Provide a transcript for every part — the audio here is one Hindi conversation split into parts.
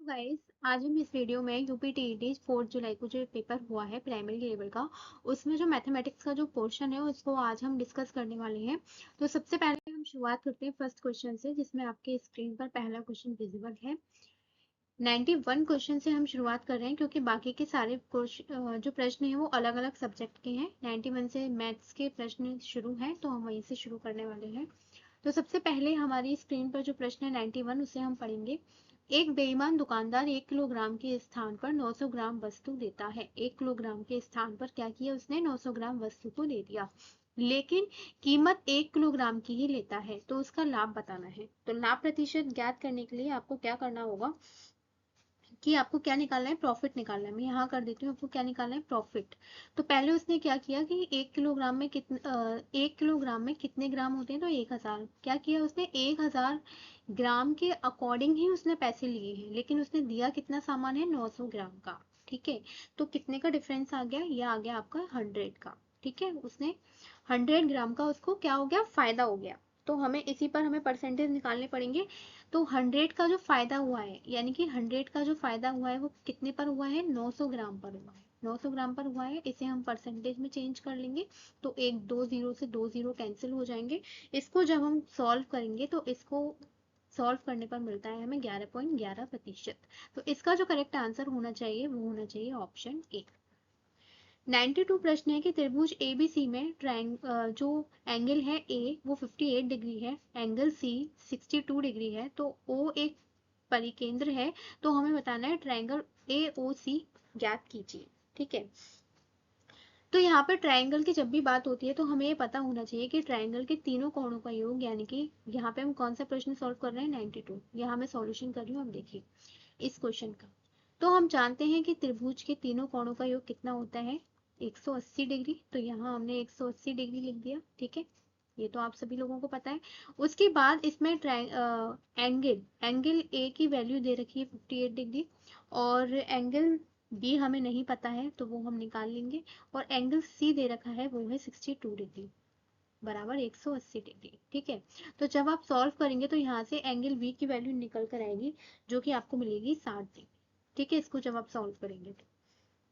गाइस, आज हम इस वीडियो में यूपीटीईटी 4 जुलाई को जो पेपर हुआ है प्राइमरी लेवल का, उसमें जो मैथमेटिक्स का जो पोर्शन है उसको आज हम डिस्कस करने वाले हैं। तो सबसे पहले हम शुरुआत करते हैं फर्स्ट क्वेश्चन से, जिसमें आपके स्क्रीन पर पहला क्वेश्चन विजिबल है। 91 क्वेश्चन से हम शुरुआत कर रहे हैं क्योंकि बाकी के सारे जो प्रश्न हैं वो अलग अलग सब्जेक्ट के हैं। 91 से मैथ्स के प्रश्न शुरू हैं, तो हम वहीं से शुरू करने वाले हैं। तो सबसे पहले हमारी स्क्रीन पर जो प्रश्न है 91, उसे हम पढ़ेंगे। एक बेईमान दुकानदार 1 किलोग्राम के स्थान पर 900 ग्राम वस्तु देता है। 1 किलोग्राम के स्थान पर क्या किया उसने? 900 ग्राम वस्तु को दे दिया, लेकिन कीमत 1 किलोग्राम की ही लेता है, तो उसका लाभ बताना है। तो लाभ प्रतिशत ज्ञात करने के लिए आपको क्या करना होगा कि आपको क्या निकालना है? प्रॉफिट निकालना है। मैं यहाँ कर देती हूँ, आपको क्या निकालना है? प्रॉफिट। तो पहले उसने क्या किया कि 1 किलोग्राम में कितने ग्राम होते हैं? तो 1000। क्या किया उसने? 1000 ग्राम के अकॉर्डिंग ही उसने पैसे लिए हैं, लेकिन उसने दिया कितना सामान है? 900 ग्राम का। ठीक है, तो कितने का डिफरेंस आ गया? ये आ गया आपका 100 का। ठीक है, उसने 100 ग्राम का उसको क्या हो गया? फायदा हो गया। तो हमें इसी पर हमें परसेंटेज निकालने पड़ेंगे। तो 100 का जो फायदा हुआ है, यानी कि 100 का जो फायदा हुआ है वो कितने पर हुआ है? 900 ग्राम पर हुआ है। 900 ग्राम पर हुआ है, इसे हम परसेंटेज में चेंज कर लेंगे। तो एक दो जीरो से दो जीरो कैंसिल हो जाएंगे। इसको जब हम सॉल्व करेंगे तो इसको सॉल्व करने पर मिलता है हमें 11.11%। तो इसका जो करेक्ट आंसर होना चाहिए वो होना चाहिए ऑप्शन ए। 92 प्रश्न है कि त्रिभुज एबीसी में जो एंगल है ए वो 58 डिग्री है, एंगल सी 62 डिग्री है, तो ओ एक परिकेंद्र है। तो हमें बताना है ट्रायंगल ए ओ सी ज्ञात कीजिए। ठीक है, तो यहाँ पर ट्रायंगल की जब भी बात होती है तो हमें ये पता होना चाहिए कि ट्रायंगल के तीनों कोणों का योग, यानी कि यहाँ पे हम कौन सा प्रश्न सॉल्व कर रहे हैं? 92। यहाँ मैं सॉल्यूशन कर रही हूँ, अब देखिए इस क्वेश्चन का। तो हम जानते हैं कि त्रिभुज के तीनों कोणों का योग कितना होता है? 180 डिग्री। तो यहाँ हमने 180 डिग्री लिख दिया। ठीक है, ये तो आप सभी लोगों को पता है। उसके बाद इसमें एंगल एंगल ए की वैल्यू दे रखी है 58 डिग्री, और एंगल बी हमें नहीं पता है तो वो हम निकाल लेंगे, और एंगल सी दे रखा है वो है 62 डिग्री बराबर 180 डिग्री। ठीक है, तो जब आप सॉल्व करेंगे तो यहाँ से एंगल बी की वैल्यू निकल कर आएगी, जो कि आपको मिलेगी 60 डिग्री। ठीक है, इसको जब आप सॉल्व करेंगे तो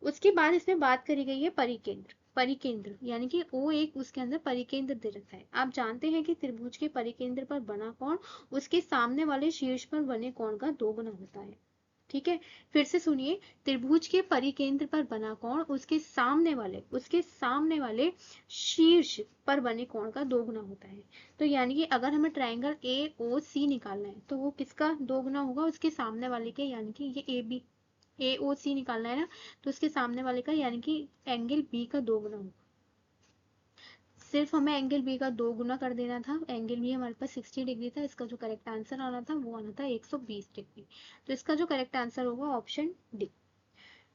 उसके बाद इसमें बात करी गई है परिकेंद्र। परिकेंद्र यानी कि ओ एक उसके अंदर परिकेंद्र दे रखा है। आप जानते हैं कि त्रिभुज के परिकेंद्र पर बना कोण उसके सामने वाले शीर्ष पर बने कोण का 2 गुना होता है। ठीक है, फिर से सुनिए, त्रिभुज के परिकेंद्र पर बना कोण उसके सामने वाले शीर्ष पर बने कोण का 2 गुना होता है। तो यानी कि अगर हमें ट्रायंगल ए ओ सी निकालना है तो वो किसका 2 गुना होगा? उसके सामने वाले के, यानी कि ये ए बी ए ओ सी निकालना है ना, तो उसके सामने वाले का यानी कि एंगल बी का 2 गुना होगा। सिर्फ हमें एंगल बी का 2 गुना कर देना था। एंगल बी हमारे पास 60 डिग्री था, इसका जो करेक्ट आंसर आना था वो आना था 120 डिग्री। तो इसका जो करेक्ट आंसर होगा ऑप्शन डी।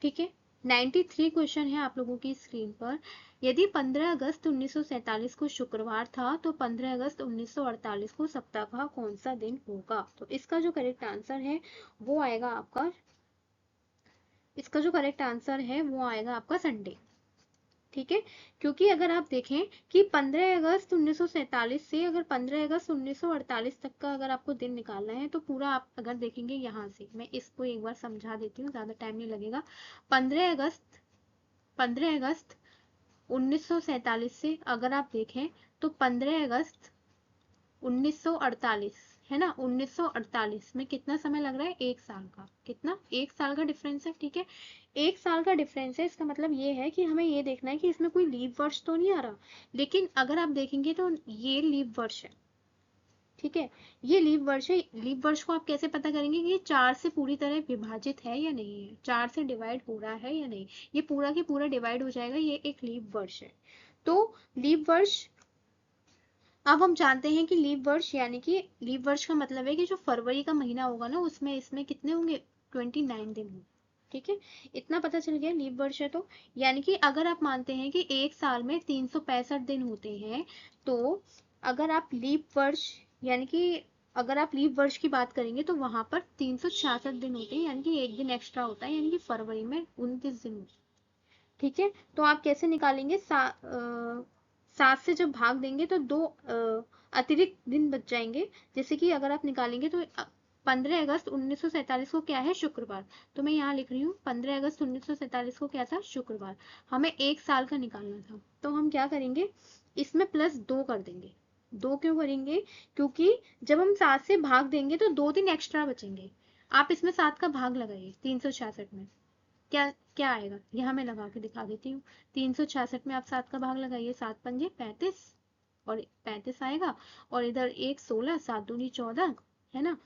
ठीक है, 93 क्वेश्चन है आप लोगों की स्क्रीन पर। यदि 15 अगस्त 1947 को शुक्रवार था तो 15 अगस्त 1948 को सप्ताह का कौन सा दिन होगा? तो इसका जो करेक्ट आंसर है वो आएगा आपका इसका जो करेक्ट आंसर है वो आएगा आपका संडे। ठीक है, क्योंकि अगर आप देखें कि 15 अगस्त 1947 से अगर 15 अगस्त 1948 तक का अगर आपको दिन निकालना है तो पूरा आप अगर देखेंगे, यहाँ से मैं इसको एक बार समझा देती हूँ, ज़्यादा टाइम नहीं लगेगा। 15 अगस्त 1947 से अगर आप देखें तो 15 अगस्त 1948 है ना, 1948 में कितना समय लग रहा है? 1 साल का। कितना? 1 साल का डिफरेंस है। ठीक है, 1 साल का डिफरेंस है, इसका मतलब ये है कि हमें ये देखना है कि इसमें कोई लीप वर्ष तो नहीं आ रहा। लेकिन अगर आप देखेंगे तो ये लीप वर्ष है। ठीक है, ये लीप वर्ष है। लीप वर्ष को आप कैसे पता करेंगे कि ये 4 से पूरी तरह विभाजित है या नहीं है, 4 से डिवाइड हो रहा है या नहीं? ये पूरा की पूरा डिवाइड हो जाएगा, ये एक लीप वर्ष है। तो लीप वर्ष, अब हम जानते हैं कि लीप वर्ष यानी कि लीप वर्ष का मतलब है कि जो फरवरी का महीना होगा ना उसमें इसमें कितने होंगे? 29 दिन होंगे। ठीक है, इतना पता चल गया लीप वर्ष है तो। यानी कि अगर आप मानते हैं कि एक साल में 365 दिन होते हैं, तो अगर आप लीप वर्ष यानी कि अगर आप लीप वर्ष की बात करेंगे तो वहां पर 366 दिन होते हैं, यानी कि एक दिन एक्स्ट्रा होता है, यानी कि फरवरी में 29 दिन होते हैं। ठीक है, तो आप कैसे निकालेंगे? 7 से जब भाग देंगे तो 2 अतिरिक्त दिन बच जाएंगे। जैसे कि अगर आप निकालेंगे तो 15 अगस्त 1947 को क्या है, शुक्रवार। तो मैं यहाँ लिख रही हूँ 15 अगस्त 1947 को क्या था, शुक्रवार। हमें एक साल का निकालना था, तो हम क्या करेंगे, इसमें +2 कर देंगे। 2 क्यों करेंगे, क्योंकि जब हम 7 से भाग देंगे तो 2 दिन एक्स्ट्रा बचेंगे। आप इसमें 7 का भाग लगाइए 366 में, क्या क्या आएगा, यहाँ मैं लगा के दिखा देती हूँ। 366 में आप 7 का भाग लगाइए, 7 पंजे 35, और 35 आएगा, और इधर 1 16, 7 दूनी 14, है ना,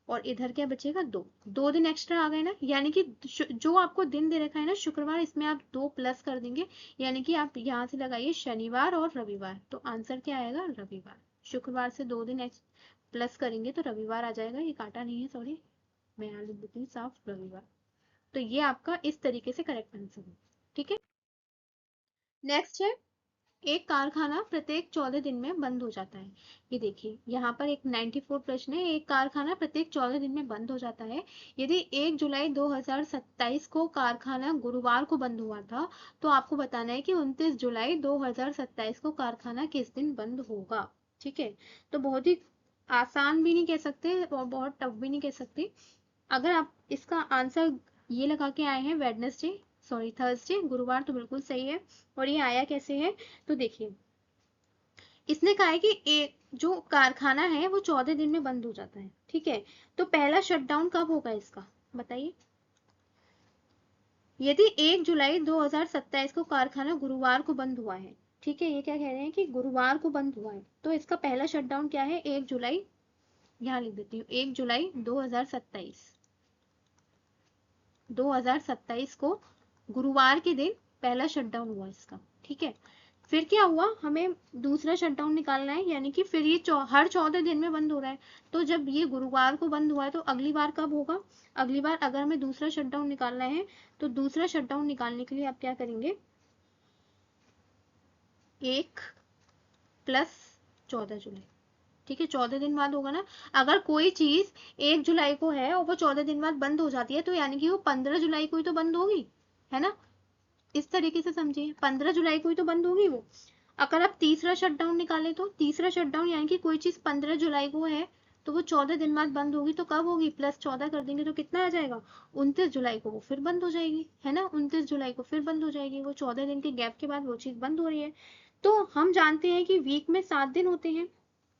और इधर क्या बचेगा, 2। 2 दिन एक्स्ट्रा आ गए ना, यानी कि जो आपको दिन दे रखा है ना शुक्रवार, इसमें आप 2 प्लस कर देंगे, यानी कि आप यहाँ से लगाइए शनिवार और रविवार, तो आंसर क्या आएगा, रविवार। शुक्रवार से 2 दिन प्लस करेंगे तो रविवार आ जाएगा, ये काटा नहीं है, सॉरी, मैं यहाँ लिख देती हूँ साफ, रविवार। तो ये आपका इस तरीके से करेक्ट आंसर है, ठीक है। नेक्स्ट है, एक कारखाना प्रत्येक 14 दिन में बंद हो जाता है। ये देखिए यहाँ पर एक 94 प्रश्न है, एक कारखाना प्रत्येक 14 दिन में बंद हो जाता है। यदि 1 जुलाई 2027 को कारखाना गुरुवार को बंद हुआ था, तो आपको बताना है कि 29 जुलाई 2027 को कारखाना किस दिन बंद होगा। ठीक है, तो बहुत ही आसान भी नहीं कह सकते और बहुत टफ भी नहीं कह सकते। अगर आप इसका आंसर ये लगा के आए हैं वेडनेसडे, सॉरी थर्सडे, गुरुवार, तो बिल्कुल सही है। और ये आया कैसे है, तो देखिए इसने कहा है कि जो कारखाना है वो 14 दिन में बंद हो जाता है, ठीक है। तो पहला शटडाउन कब होगा इसका, बताइए। यदि 1 जुलाई 2027 को कारखाना गुरुवार को बंद हुआ है, ठीक है, ये क्या कह रहे हैं कि गुरुवार को बंद हुआ है, तो इसका पहला शटडाउन क्या है, 1 जुलाई, यहाँ लिख देती हूँ 1 जुलाई 2027 को गुरुवार के दिन पहला शटडाउन हुआ इसका, ठीक है। फिर क्या हुआ, हमें दूसरा शटडाउन निकालना है, यानी कि फिर ये हर 14 दिन में बंद हो रहा है, तो जब ये गुरुवार को बंद हुआ है तो अगली बार कब होगा, अगली बार अगर हमें दूसरा शटडाउन निकालना है, तो दूसरा शटडाउन निकालने के लिए आप क्या करेंगे, 1 + 14 जुलाई, ठीक है, 14 दिन बाद होगा ना। अगर कोई चीज 1 जुलाई को है और वो 14 दिन बाद बंद हो जाती है, तो यानी कि वो 15 जुलाई को ही तो बंद होगी, है ना। इस तरीके से समझिए, 15 जुलाई को ही तो बंद होगी वो। अगर आप तीसरा शटडाउन निकालें, तो तीसरा शटडाउन यानी कि कोई चीज 15 जुलाई को है, तो वो 14 दिन बाद बंद होगी, तो कब होगी, +14 कर देंगे तो कितना आ जाएगा, 29 जुलाई को वो फिर बंद हो जाएगी, है ना, 29 जुलाई को फिर बंद हो जाएगी, वो 14 दिन के गैप के बाद वो चीज बंद हो रही है। तो हम जानते हैं कि वीक में 7 दिन होते हैं,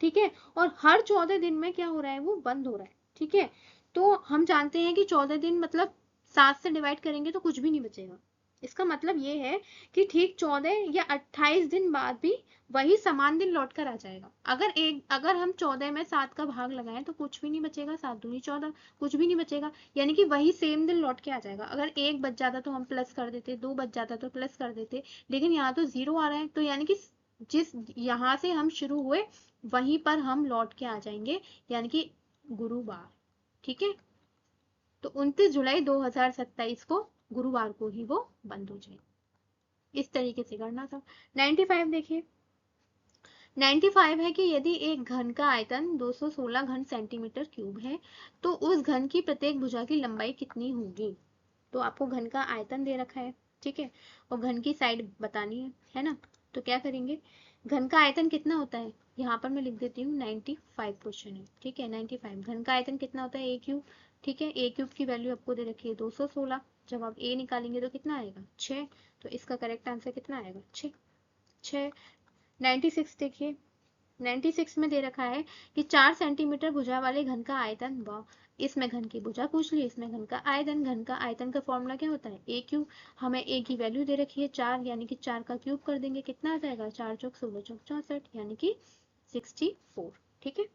ठीक है, और हर 14 दिन में क्या हो रहा है, वो बंद हो रहा है, ठीक है। तो हम जानते हैं कि 14 दिन मतलब 7 से डिवाइड करेंगे तो कुछ भी नहीं बचेगा। इसका मतलब ये है कि ठीक 14 या 28 दिन बाद भी वही समान दिन लौट कर आ जाएगा। अगर हम 14 में 7 का भाग लगाएं तो कुछ भी नहीं बचेगा, 7 दूनी 14, कुछ भी नहीं बचेगा, यानी कि वही सेम दिन लौट के आ जाएगा। अगर 1 बच जाता तो हम प्लस कर देते, 2 बच जाता तो प्लस कर देते, लेकिन यहाँ तो 0 आ रहा है, तो यानी कि जिस यहाँ से हम शुरू हुए वहीं पर हम लौट के आ जाएंगे, यानी कि गुरुवार, ठीक है। तो 29 जुलाई 2027 को गुरुवार को ही वो बंद हो जाए, इस तरीके से करना था। 95 देखिए, 95 है कि यदि एक घन का आयतन 216 घन सेंटीमीटर क्यूब है, तो उस घन की प्रत्येक भुजा की लंबाई कितनी होगी। तो आपको घन का आयतन दे रखा है, ठीक है, और घन की साइड बतानी है ना। तो क्या करेंगे, घन का आयतन कितना होता है, यहाँ पर मैं लिख देती हूँ 95 क्वेश्चन है, ठीक है। 95 घन का आयतन कितना होता है, ए क्यूब, ठीक है। ए क्यूब की वैल्यू आपको दे रखी है 216, जब आप ए निकालेंगे तो कितना आएगा, 6, तो इसका करेक्ट आंसर कितना आएगा, 6। 6 96 देखिए, 96 में दे रखा है कि 4 सेंटीमीटर भुजा वाले घन का आयतन, वाह, इसमें घन की भुजा पूछ ली, इसमें घन का आयतन। घन का आयतन का फॉर्मूला क्या होता है, ए क्यूब। हमें ए की वैल्यू दे रखी है 4, यानी कि 4 का क्यूब कर देंगे, कितना आ जाएगा, 4 चौक 16 चौक 64, यानी कि 64, ठीक है।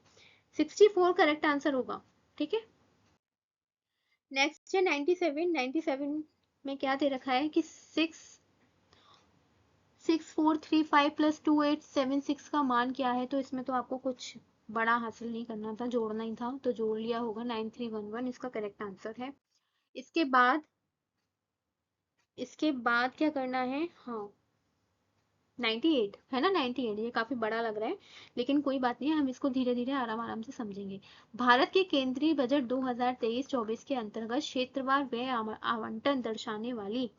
64 करेक्ट आंसर होगा, ठीक है। नेक्स्ट है 97। 97 में क्या दे रखा है कि 6435 + 2876 का मान क्या है। तो इसमें तो आपको कुछ बड़ा हासिल नहीं करना था, जोड़ना ही था, तो जोड़ लिया होगा, 9311 इसका करेक्ट आंसर है। इसके बाद क्या करना है, हाँ 98 है ना, 98, ये काफी बड़ा लग रहा है, लेकिन कोई बात नहीं, हम इसको धीरे धीरे आराम आराम से समझेंगे। भारत के केंद्रीय बजट 2023-24 के अंतर्गत क्षेत्रवार व्यय आवंटन दर्शाने वाली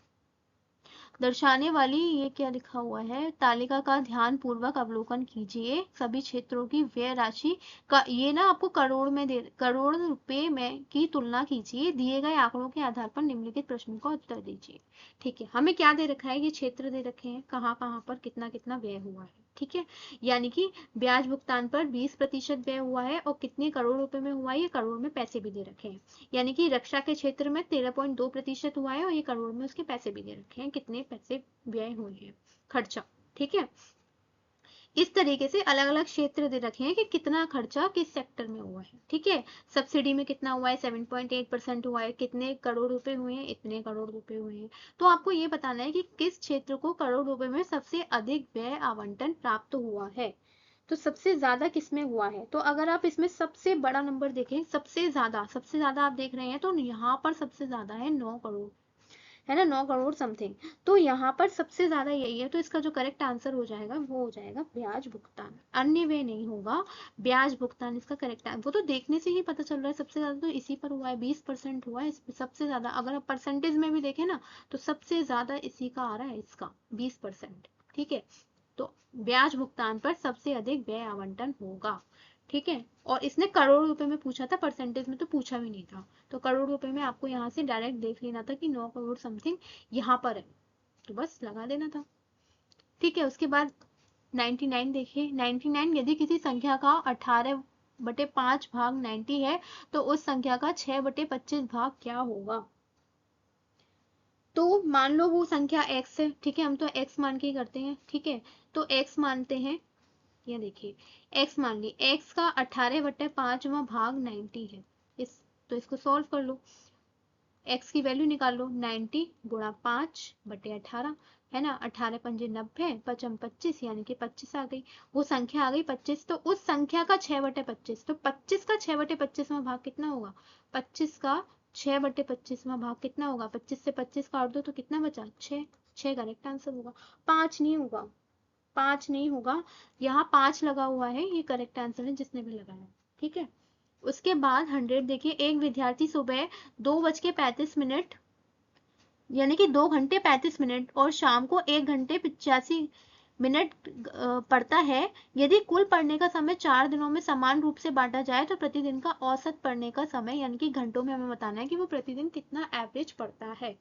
दर्शाने वाली ये क्या लिखा हुआ है, तालिका का ध्यान पूर्वक अवलोकन कीजिए, सभी क्षेत्रों की व्यय राशि का, ये ना आपको करोड़ रुपए में की तुलना कीजिए, दिए गए आंकड़ों के आधार पर निम्नलिखित प्रश्नों का उत्तर दीजिए। ठीक है, हमें क्या दे रखा है, ये क्षेत्र दे रखे हैं, कहाँ कहाँ पर कितना कितना व्यय हुआ है। ठीक है, यानी कि ब्याज भुगतान पर 20% व्यय हुआ है, और कितने करोड़ रुपए में हुआ है, ये करोड़ में पैसे भी दे रखे हैं। यानी कि रक्षा के क्षेत्र में 13.2% हुआ है, और ये करोड़ में उसके पैसे भी दे रखे हैं, कितने पैसे व्यय हुए हैं, खर्चा। ठीक है, इस तरीके से अलग अलग क्षेत्र दे रखे हैं कि कितना खर्चा किस सेक्टर में हुआ है। ठीक है, सब्सिडी में कितना हुआ है, 7.8% हुआ है, कितने करोड़ रुपए हुए हैं, इतने करोड़ रुपए हुए हैं। तो आपको ये बताना है कि किस क्षेत्र को करोड़ रुपए में सबसे अधिक व्यय आवंटन प्राप्त हुआ है। तो सबसे ज्यादा किसमें हुआ है, तो अगर आप इसमें सबसे बड़ा नंबर देखें, सबसे ज्यादा आप देख रहे हैं, तो यहाँ पर सबसे ज्यादा है 9 करोड़, है ना, 9 करोड़ समथिंग। तो यहाँ पर सबसे ज्यादा यही है, तो इसका जो करेक्ट आंसर हो जाएगा वो हो जाएगा ब्याज भुगतान, अन्य वे नहीं होगा, ब्याज भुगतान इसका करेक्ट आंसर। वो तो देखने से ही पता चल रहा है, सबसे ज्यादा तो इसी पर हुआ है, 20% हुआ है इसमें सबसे ज्यादा। अगर आप परसेंटेज में भी देखें ना, तो सबसे ज्यादा इसी का आ रहा है, इसका 20%। ठीक है, तो ब्याज भुगतान पर सबसे अधिक व्यय आवंटन होगा। ठीक है, और इसने करोड़ रुपए में पूछा था, परसेंटेज में तो पूछा भी नहीं था। तो करोड़ रुपए में आपको यहाँ से डायरेक्ट देख लेना था कि 9 करोड़ समथिंग यहाँ पर है, तो बस लगा देना था। ठीक है, उसके बाद 99 देखिए, 99 यदि किसी संख्या का 18/5 भाग 90 है, तो उस संख्या का 6/25 भाग क्या होगा। तो मान लो वो संख्या x है, ठीक है, हम तो x मान के ही करते हैं। ठीक है, तो x मानते हैं, ये देखिए x मान ली, x का 18/5वां भाग 90 है, तो इसको सॉल्व कर लो, x की वैल्यू निकाल लो, 90 गुणा 5/18, है ना, 18 पंजे 90, 5×25 यानी कि 25 आ गई, वो संख्या आ गई 25। तो उस संख्या का 6/25, तो 25 का 6/25वां भाग कितना होगा, 25 का 6/25वां भाग कितना होगा, 25 से 25 काट दो तो कितना बचा, 6। 6 करेक्ट आंसर होगा, 5 नहीं होगा, 5 नहीं होगा, यहाँ 5 लगा हुआ है, ये करेक्ट आंसर है जिसने भी लगाया। ठीक है, उसके बाद 100 देखिए, एक विद्यार्थी सुबह 2:35 यानी कि 2 घंटे 35 मिनट और शाम को 1 घंटे 85 मिनट पढ़ता है। यदि कुल पढ़ने का समय 4 दिनों में समान रूप से बांटा जाए, तो प्रतिदिन का औसत पढ़ने का समय, यानी कि घंटों में हमें बताना है कि वो प्रतिदिन कितना एवरेज पढ़ता है।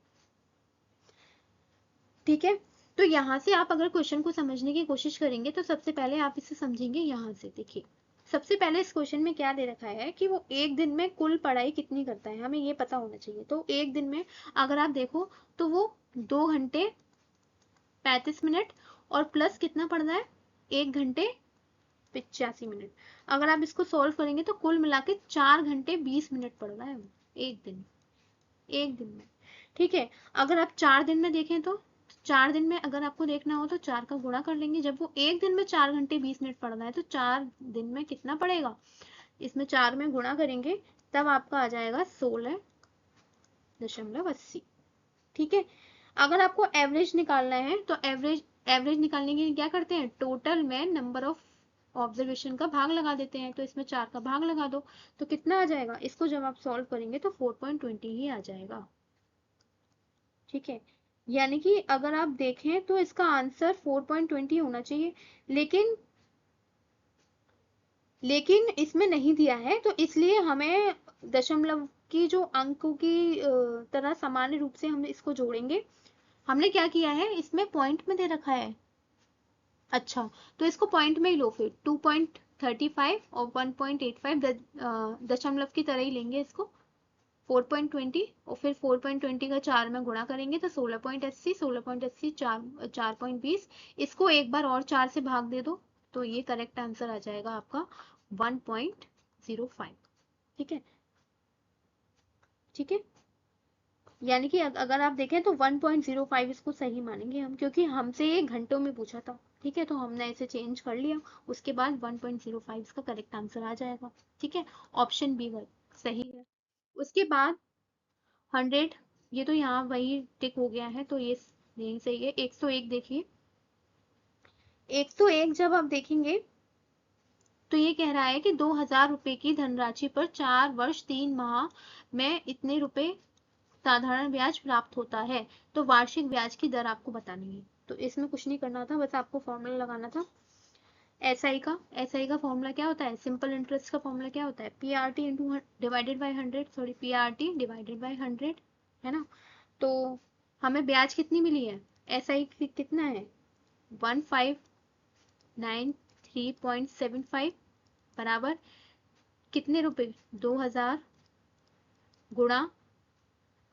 ठीक है, तो यहाँ से आप अगर क्वेश्चन को समझने की कोशिश करेंगे, तो सबसे पहले आप इसे समझेंगे यहाँ से। देखिए, सबसे पहले इस क्वेश्चन में क्या दे रखा है कि वो एक दिन में कुल पढ़ाई कितनी करता है, हमें ये पता होना चाहिए। तो एक दिन में अगर आप देखो, तो वो 2 घंटे 35 मिनट और प्लस कितना पढ़ रहा है, 1 घंटे 85 मिनट। अगर आप इसको सॉल्व करेंगे, तो कुल मिला के 4 घंटे 20 मिनट पढ़ रहा है वो एक दिन में। ठीक है, अगर आप 4 दिन में देखें, तो 4 दिन में अगर आपको देखना हो, तो 4 का गुणा कर लेंगे। जब वो एक दिन में 4 घंटे 20 मिनट पढ़ रहा है, तो 4 दिन में कितना पड़ेगा, इसमें 4 में गुणा करेंगे, तब आपका आ जाएगा 16.80। ठीक है, अगर आपको एवरेज निकालना है, तो एवरेज निकालने के लिए क्या करते हैं, टोटल में नंबर ऑफ ऑब्जर्वेशन का भाग लगा देते हैं। तो इसमें 4 का भाग लगा दो, तो कितना आ जाएगा, इसको जब आप सॉल्व करेंगे तो 4.20 ही आ जाएगा। ठीक है, यानी कि अगर आप देखें, तो इसका आंसर 4.20 होना चाहिए, लेकिन इसमें नहीं दिया है, तो इसलिए हमें दशमलव की जो अंकों की तरह सामान्य रूप से हम इसको जोड़ेंगे। हमने क्या किया है, इसमें पॉइंट में दे रखा है। अच्छा, तो इसको पॉइंट में ही लो फिर, 2.35 और 1.85 दशमलव की तरह ही लेंगे इसको, 4.20, और फिर 4.20 का 4 में गुणा करेंगे, तो 16.80, 16.80 4.20, इसको एक बार और 4 से भाग दे दो, तो ये करेक्ट आंसर आ जाएगा आपका 1.05। ठीक है, ठीक है, यानी कि अगर आप देखें, तो 1.05 इसको सही मानेंगे हम, क्योंकि हमसे ये घंटों में पूछा था। ठीक है, तो हमने इसे चेंज कर लिया, उसके बाद 1.05 इसका करेक्ट आंसर आ जाएगा। ठीक है, ऑप्शन बी सही है। उसके बाद 100, ये तो यहाँ वही टिक हो गया है, तो ये यही सही है। 101 देखिए, 101 जब आप देखेंगे, तो ये कह रहा है कि 2000 रुपए की धनराशि पर 4 वर्ष 3 माह में इतने रुपए साधारण ब्याज प्राप्त होता है। तो वार्षिक ब्याज की दर आपको बतानी है। तो इसमें कुछ नहीं करना था, बस आपको फॉर्मूला लगाना था एसआई का फॉर्मूला क्या होता है, सिंपल इंटरेस्ट का फॉर्मूला क्या होता है, PRT into divided by 100, sorry PRT divided by 100, है ना। तो हमें ब्याज कितनी मिली है, एसआई कितना है 1593.75 बराबर कितने रुपए 2000 गुणा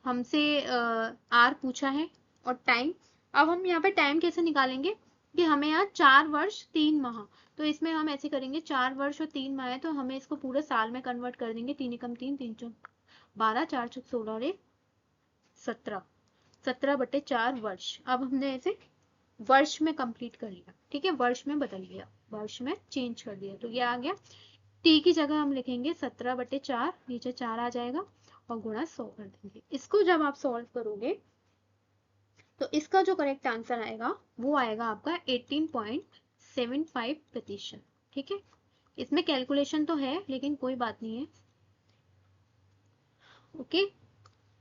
हमसे आर पूछा है और टाइम। अब हम यहाँ पे टाइम कैसे निकालेंगे कि हमें यहाँ 4 वर्ष 3 माह, तो इसमें हम ऐसे करेंगे 4 वर्ष और 3 माह है तो हमें इसको पूरे साल में कन्वर्ट कर देंगे। 3 एकम 3, 3 चौक 12, 4 चौक 16 और 17, 17/4 वर्ष। अब हमने ऐसे वर्ष में कंप्लीट कर लिया, ठीक है, वर्ष में बदल लिया, वर्ष में चेंज कर दिया। तो ये आ गया, टी की जगह हम लिखेंगे 17/4, नीचे 4 आ जाएगा और गुणा 100 कर देंगे। इसको जब आप सॉल्व करोगे तो इसका जो करेक्ट आंसर आएगा वो आएगा आपका 18.75%। ठीक है, इसमें कैलकुलेशन तो है लेकिन कोई बात नहीं है। ओके,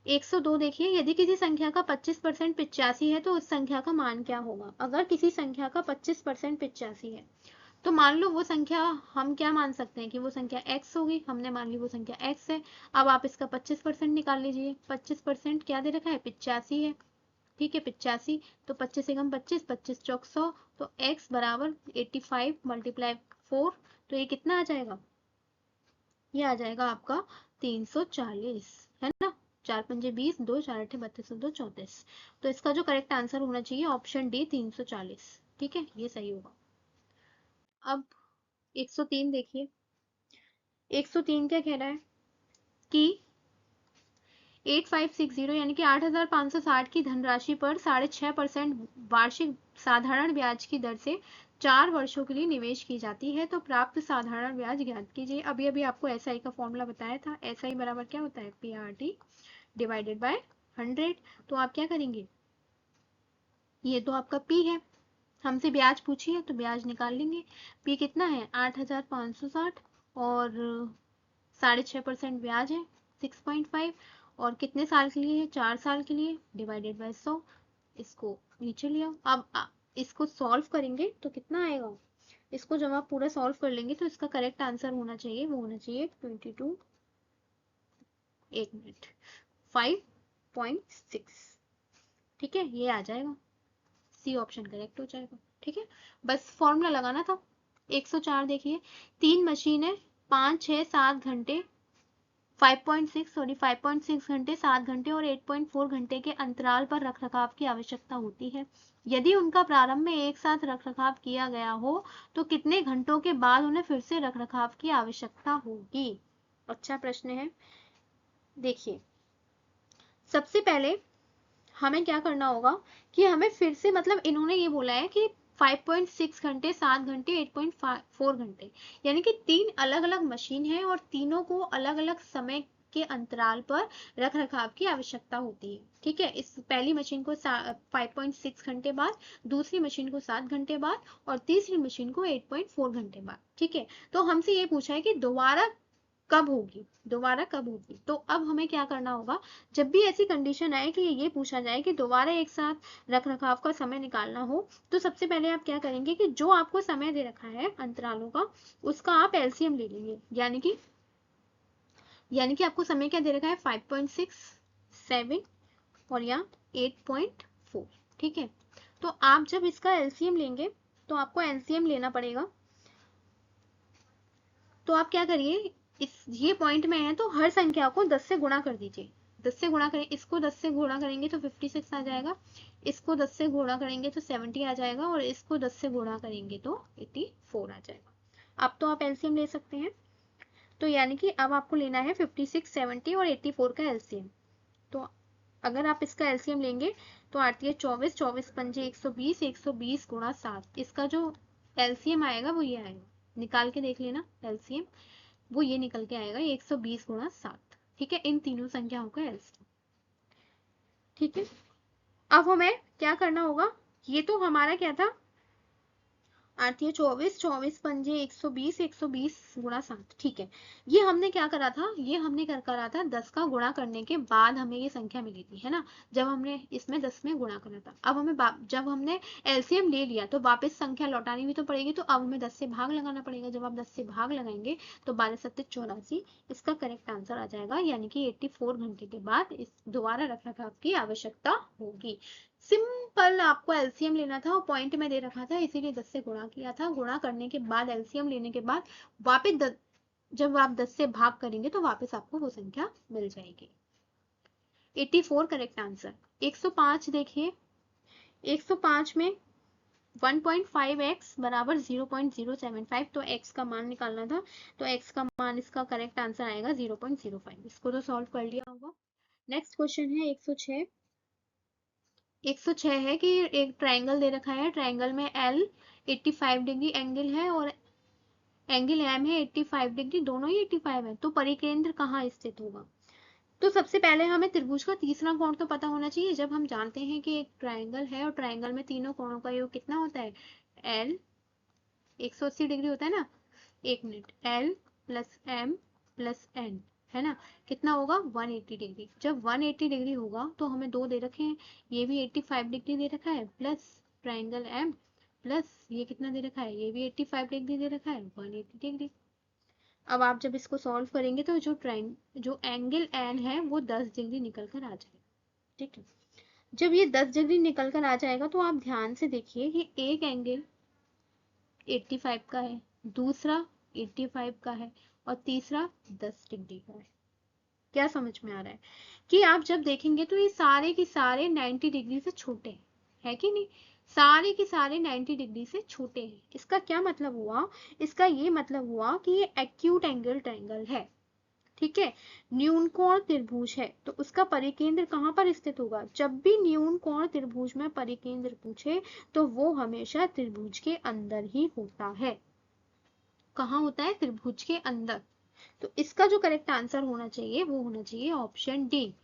102 देखिए, यदि किसी संख्या का 25% 85 है तो उस संख्या का मान क्या होगा। अगर किसी संख्या का 25% 85 है तो मान लो वो संख्या, हम क्या मान सकते हैं कि वो संख्या x होगी, हमने मान ली वो संख्या x है। अब आप इसका 25% निकाल लीजिए, 25% क्या दे रखा है 85 है, ठीक है 85, तो 25 एकम 25, 25 चौक 100, तो x बराबर 85 मल्टीप्लाई 4, तो ये कितना आ जाएगा, ये आ जाएगा आपका 340, है ना। 4 पंजे 20, 2 4 8 32 2 34, तो इसका जो करेक्ट आंसर होना चाहिए ऑप्शन डी 340, ठीक है, ये सही होगा। अब 103 देखिए, 103 क्या कह रहा है कि 8560 यानी कि 8560 की धनराशि पर 6.5% वार्षिक साधारण ब्याज की दर से 4 वर्षों के लिए निवेश की जाती है, तो प्राप्त साधारण ब्याज ज्ञात कीजिए। अभी अभी आपको एसआई का फॉर्मूला बताया था, एसआई बराबर क्या होता है पीआरटी डिवाइडेड बाय 100। तो आप क्या करेंगे, ये तो आपका पी है, हमसे ब्याज पूछी है तो ब्याज निकाल लेंगे। पी कितना है 8560 और 6.5% ब्याज है 6.5, और कितने साल के लिए है 4 साल के लिए, डिवाइडेड बाय 100, इसको नीचे लिया। अब इसको सॉल्व करेंगे तो कितना आएगा, इसको जब आप पूरा सॉल्व कर लेंगे तो इसका करेक्ट आंसर होना चाहिए, वो होना चाहिए 22, एक मिनट 5.6, ठीक है, ये आ जाएगा, सी ऑप्शन करेक्ट हो जाएगा। ठीक है, बस फॉर्मूला लगाना था। 104 देखिए, 3 मशीनें 5 6 7 घंटे 5.6 घंटे 7 घंटे और 8.4 घंटे के अंतराल पर रखरखाव की आवश्यकता होती है। यदि उनका प्रारंभ में एक साथ रखरखाव किया गया हो तो कितने घंटों के बाद उन्हें फिर से रखरखाव की आवश्यकता होगी। अच्छा प्रश्न है। देखिए, सबसे पहले हमें क्या करना होगा कि हमें फिर से, मतलब इन्होंने ये बोला है कि 5.6 घंटे 7 घंटे 8.4 घंटे, यानी कि 3 अलग अलग मशीन है और तीनों को अलग अलग समय के अंतराल पर रख रखाव की आवश्यकता होती है। ठीक है, इस पहली मशीन को 5.6 घंटे बाद, दूसरी मशीन को 7 घंटे बाद और तीसरी मशीन को 8.4 घंटे बाद। ठीक है, तो हमसे ये पूछा है कि दोबारा कब होगी, दोबारा कब होगी। तो अब हमें क्या करना होगा, जब भी ऐसी कंडीशन आए कि ये पूछा जाए कि दोबारा एक साथ रखरखाव का समय निकालना हो, तो सबसे पहले आप क्या करेंगे कि जो आपको समय दे रखा है अंतरालों का, उसका आप एलसीएम ले लेंगे। यानी कि आपको समय क्या दे रखा है 5.6, 7 और यहाँ 8.4। ठीक है, तो आप जब इसका एलसीएम लेंगे तो आपको एलसीएम लेना पड़ेगा। तो आप क्या करिए, इस ये पॉइंट में है तो हर संख्या को 10 से गुणा कर दीजिए। 10 से गुणा करें, इसको 10 से गुणा करेंगे तो 56 आ जाएगा, इसको 10 से गुणा करेंगे तो 70 आ जाएगा और इसको 10 से गुणा करेंगे तो 84 आ जाएगा। अब तो आप एलसीएम ले सकते हैं। तो यानी कि अब आपको लेना है 56, 70 और 84 का एलसीएम। तो अगर आप इसका एलसीएम लेंगे तो आती है 24, 24 पंजे 120, 120 गुणा 7, इसका जो एलसीएम आएगा वो ये आएगा, निकाल के देख लेना एलसीएम, वो ये निकल के आएगा 120 गुणा 7। ठीक है, इन तीनों संख्याओं का एलसीएम। ठीक है, अब हमें क्या करना होगा, ये तो हमारा क्या था आती है 24, 24 पंजे 120, 120 गुणा 7। ठीक है, ये हमने क्या करा था, ये हमने करा था 10 का गुणा करने के बाद हमें ये संख्या मिली थी, है ना, जब हमने इसमें 10 में गुणा करा था। अब हमें जब हमने एलसीएम ले लिया तो वापस संख्या लौटानी भी तो पड़ेगी, तो अब हमें 10 से भाग लगाना पड़ेगा। जब आप 10 से भाग लगाएंगे तो 12 सत्ते 84, इसका करेक्ट आंसर आ जाएगा, यानी कि 84 घंटे के बाद इस दोबारा रखरखाव की आवश्यकता होगी। सिंपल, आपको एलसीएम लेना था और पॉइंट में दे रखा था, इसीलिए 10 से गुणा किया था। गुणा करने के बाद एलसीएम लेने के बाद वापस जब आप 10 से भाग करेंगे तो वापस आपको वो संख्या मिल जाएगी। 84 करेक्ट आंसर। 105 देखिए, 105 में 1.5x बराबर 0.075, तो x का मान निकालना था, तो x का मान, इसका करेक्ट आंसर आएगा 0.05। इसको तो सॉल्व कर लिया होगा। नेक्स्ट क्वेश्चन है 106। 106 है कि एक ट्रायंगल दे रखा है, ट्रायंगल में L 85 डिग्री एंगल है और एंगल M है 85 डिग्री, दोनों ही 85 है, तो परिकेंद्र कहाँ स्थित होगा। तो सबसे पहले हमें त्रिभुज का तीसरा कोण तो पता होना चाहिए। जब हम जानते हैं कि एक ट्रायंगल है और ट्रायंगल में तीनों कोणों का योग कितना होता है, L 180 डिग्री होता है ना, एक minute, L plus M plus N, है ना, कितना होगा 180 डिग्री। जब 180 डिग्री होगा तो हमें दो दे रखे हैं, ये भी 85 डिग्री दे रखा है, प्लस ट्राइंगल M प्लस ये कितना दे रखा है, ये भी 85 डिग्री दे रखा है, 180 डिग्री। अब आप जब इसको सॉल्व करेंगे तो जो एंगल N है वो 10 डिग्री निकल कर आ जाएगा। ठीक है, जब ये 10 डिग्री निकल कर आ जाएगा तो आप ध्यान से देखिए कि एक एंगल 85 का है, दूसरा 85 का है और तीसरा 10 डिग्री का है। क्या समझ में आ रहा है कि आप जब देखेंगे तो ये सारे के सारे 90 डिग्री से छोटे हैं, है कि नहीं, सारे के सारे 90 डिग्री से छोटे हैं। इसका क्या मतलब हुआ, इसका ये मतलब हुआ कि ये एक्यूट एंगल ट्रायंगल है। ठीक है, न्यून कोण त्रिभुज है तो उसका परिकेंद्र कहाँ पर स्थित होगा। जब भी न्यून कोण त्रिभुज में परिकेंद्र पूछे तो वो हमेशा त्रिभुज के अंदर ही होता है। कहाँ होता है, त्रिभुज के अंदर। तो इसका जो करेक्ट आंसर होना चाहिए वो होना चाहिए ऑप्शन डी।